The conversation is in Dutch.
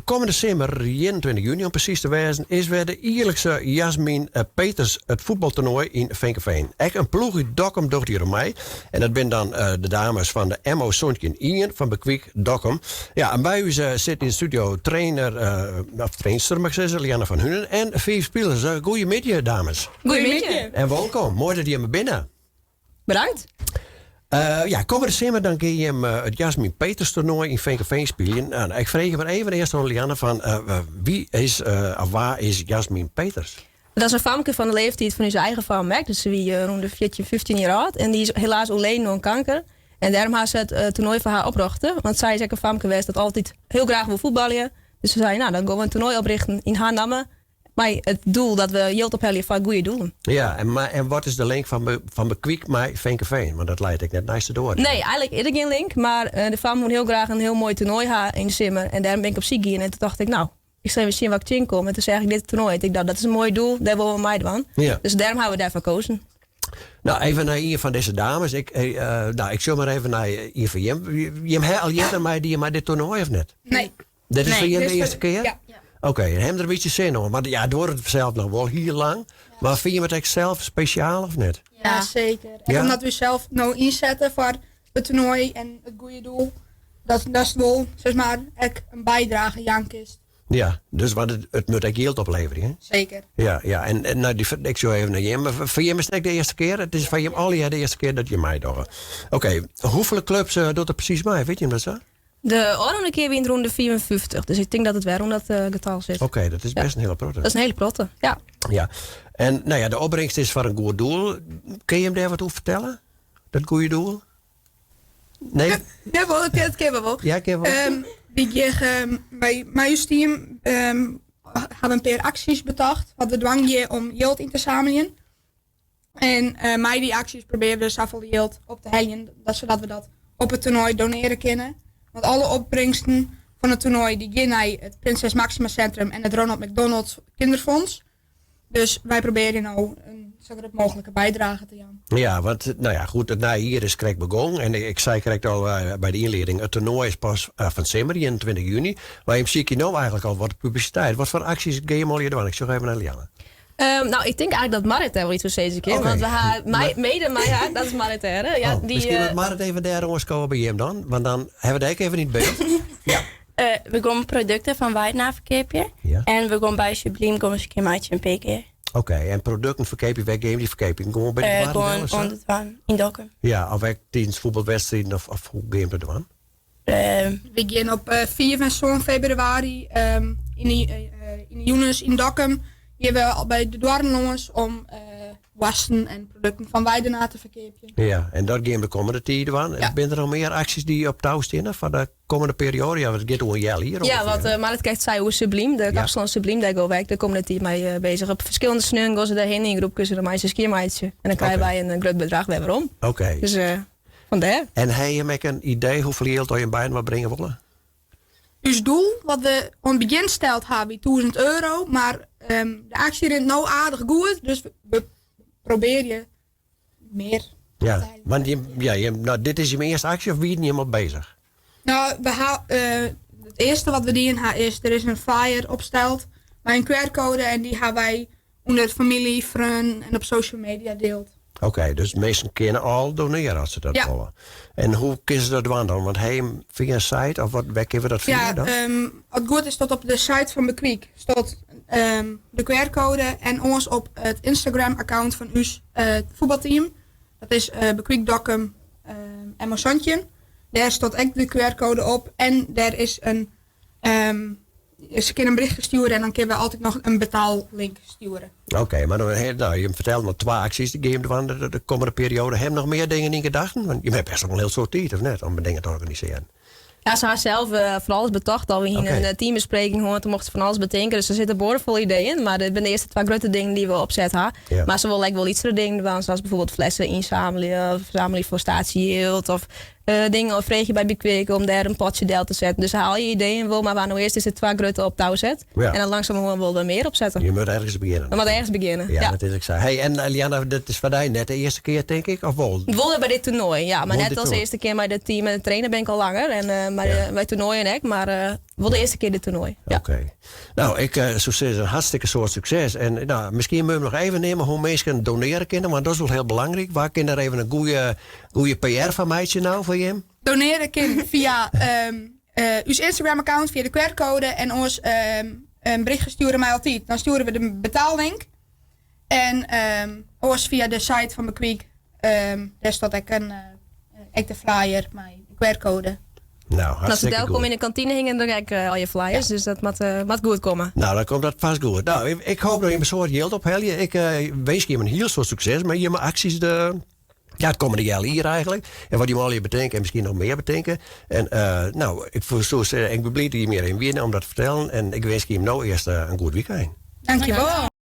komende zomer, 21 juni om precies te wezen, is weer de eerlijkse Jasmin Peters het voetbaltoernooi in Vinkeveen. Echt een ploeg uit Dokkum docht hier om mij. En dat zijn dan de dames van de MO Sontje Ian van Bekwik Dokkum. Ja, en bij u zit in de studio trainer, of trainster mag ik zeggen, Lianne van Hunen. En 4 spelers. Goedemiddag, dames. Goedemiddag. En welkom. Mooi dat je me binnen. Bedankt. Komende zomer dan kun je het Jasmin Peters toernooi in Vinkeveen spelen. Ik vraag je maar even eerst aan Lianne van wie is of waar is Jasmin Peters? Dat is een famke van de leeftijd van zijn eigen fam. Dus wie rond de 14, 15 jaar oud. En die is helaas alleen door een kanker. En daarom heeft ze het toernooi voor haar oprichten. Want zij is ook een famke geweest dat altijd heel graag wil voetballen. Dus ze zei, nou dan gaan we een toernooi oprichten in haar namen. Maar het doel dat we geld ophellen voor goede doelen. Ja, en wat is de link van Bekwik naar Vinkeveen? Want dat leidt ik net naast door. Nee, eigenlijk is er geen link. Maar de fam moet heel graag een heel mooi toernooi hebben in de simmer. En daarom ben ik op ziek gegaan. En toen dacht ik, nou, ik zal even zien wat ik in kom. En toen zei ik dit toernooi. Ik dacht, dat is een mooi doel. Daar willen we mij van. Ja. Dus daarom hebben we daarvoor gekozen. Nou, even naar een van deze dames. Ik zal maar even naar een van je. Je hebt al eerder mij die maar dit toernooi of net? Nee. Dit is Nee, voor je dit de is eerste keer? Ja. Oké, en hem er een beetje zin om. Maar ja, het wordt het zelf nog wel heel lang. Maar vind je het echt zelf speciaal of niet? Ja, zeker. En Ja? omdat we zelf nou inzetten voor het toernooi en het goede doel, dat is wel, zeg maar, echt een bijdrage, Jankist. Ja, dus wat het moet echt geld opleveren, hè? Zeker. Ja. En nou, ik zou even naar je. Maar voor je is het de eerste keer? Het is van je al de eerste keer dat je mij doet. Oké, hoeveel clubs doet er precies mee? Weet je dat zo? De andere keer weer in ronde 54. Dus ik denk dat het weer om dat getal zit. Oké, dat is best een hele protte. Dat is een hele protte, ja. Ja. En nou ja, de opbrengst is voor een goed doel. Kun je hem daar wat over vertellen? Dat goede doel? Nee? Ja, wel, dat kennen we wel. Ja, ik heb wel. Bij mijn team hebben een paar acties bedacht. Wat de dwang je om geld in te zamelen. En met die acties proberen we zoveel geld op te halen. Zodat we dat op het toernooi doneren kunnen. Want alle opbrengsten van het toernooi die gaan naar het Prinses Maxima Centrum en het Ronald McDonald Kinderfonds. Dus wij proberen nou een zo groot mogelijke bijdrage te doen. Ja, want nou ja, goed, het hier is correct begonnen. En ik zei correct al bij de inleiding, het toernooi is pas van zomer, 21 juni. Maar je ziet je nou eigenlijk al wat publiciteit. Wat voor acties ga je al hier doen? Ik zeg even naar Lianne. Nou, ik denk eigenlijk dat Marit daar wel iets voor steeds een keer. Oké. Want we gaan dat is Marit hè? Ja, Misschien dat Marit even daar jongens komen bij hem dan. Want dan hebben we daar even niet beeld. Ja. We gaan producten van Weidna verkopen. Ja. En we gaan bij Sublime gaan we een keer maatje een PK. Oké, en producten verkoop je weg, game die verkoop je gewoon bij de Marit? Gewoon onder het waan, in Dokkum. Ja, of weg tijdens voetbalwedstrijden of hoe game je dan? We gaan op 4 en 7 februari in Jonas in Dokkum. Hier we al bij de dwarrenjongens om wassen en producten van Weidena te verkopen. Ja, en dat game de komende tijden van. Ja. Ben er nog meer acties die op touw staan van de komende periode? Ja, want het gaat om een jaar hier. Ja, ongeveer, want Marit kijkt zij hoe Sublime, de kapsalon Sublime, daar gaan wij de komende tijd mee bezig. Op verschillende sneuren gaan ze daarheen in groep kussen de meisjes skiermeidje. En dan krijgen wij een groot bedrag weer om. Oké. Dus vandaar. En heb je met een idee hoeveel geld je bijna wat brengen willen? Dus doel, wat we aan het begin stelt, hebben €1000. Maar de actie rent nou aardig goed, dus we proberen je meer. Ja, want nou, dit is je eerste actie of wie je niet helemaal bezig? Nou, het eerste wat we doen is, er is een flyer opgesteld bij een QR-code en die hebben wij onder familie, vrienden en op social media deelt. Oké, dus mensen kunnen al doneren als ze dat willen. En hoe kiezen ze dat dan? Want via een site of wat kunnen we dat via dan? Het goed is dat op de site van Bekwik staat de QR-code en ons op het Instagram-account van ons voetbalteam. Dat is Bekwik Dokkum MO Sontje. Daar staat echt de QR-code op en daar is ze kunnen een bericht sturen en dan kunnen we altijd nog een betaallink sturen. Oké, maar je vertelt nog 2 acties die game van de komende periode. Heb je nog meer dingen in gedachten? Want je hebt best wel een heel soort tijd, of net, om dingen te organiseren. Ja, ze had zelf van alles bedacht. Al in een teambespreking gewoon, toen mochten ze van alles bedenken. Dus er zitten boordevol ideeën. Maar dit zijn de eerste 2 grote dingen die we opzetten. Ja. Maar ze willen wel iets dingen, zoals bijvoorbeeld flessen inzamelen. Of verzamelen voor statiehield. Of dingen of vreeg je bij Bekwik om daar een potje deel te zetten. Dus haal je ideeën wel, maar waar nou eerst is het 2 grote op touw zet. Ja. En dan langzaam gewoon wel er meer opzetten. Je moet ergens beginnen. Dan moet ergens beginnen. Ja, Ja. dat is ik zei. Hey, en Lianne, dit is voor jou net de eerste keer, denk ik, of wel? Wel bij dit toernooi, ja. Maar Wel net dit als de toernooi. eerste keer met het team en de trainer ben ik al langer. En bij toernooien ook. Maar wel de eerste keer dit toernooi. Ja. Oké. Nou, ik zou zeggen, een hartstikke soort succes. En nou, misschien moeten we nog even nemen hoe mensen doneren kunnen, want dat is wel heel belangrijk. Waar kan er even een goede PR van meidje nou voor je? Doneren kan via ons Instagram-account, via de QR-code en ons een bericht sturen mij altijd. Dan sturen we de betaallink. En ons via de site van Bekweek, daar staat ook een de flyer, mijn QR-code. Nou, En als ze hartstikke welkom goed. in de kantine hingen, dan krijg ik al je flyers. Dus dat moet goed komen. Nou, dan komt dat vast goed. Nou, ik hoop dat je een soort geld ophelje. Ik wens je een heel veel succes met je acties. Het komende jaar hier eigenlijk. En wat je al je bedenken en misschien nog meer bedenken. En nou, ik ben blij dat je meer in winnen om dat te vertellen. En ik wens je hem nou eerst een goed weekend. Dankjewel.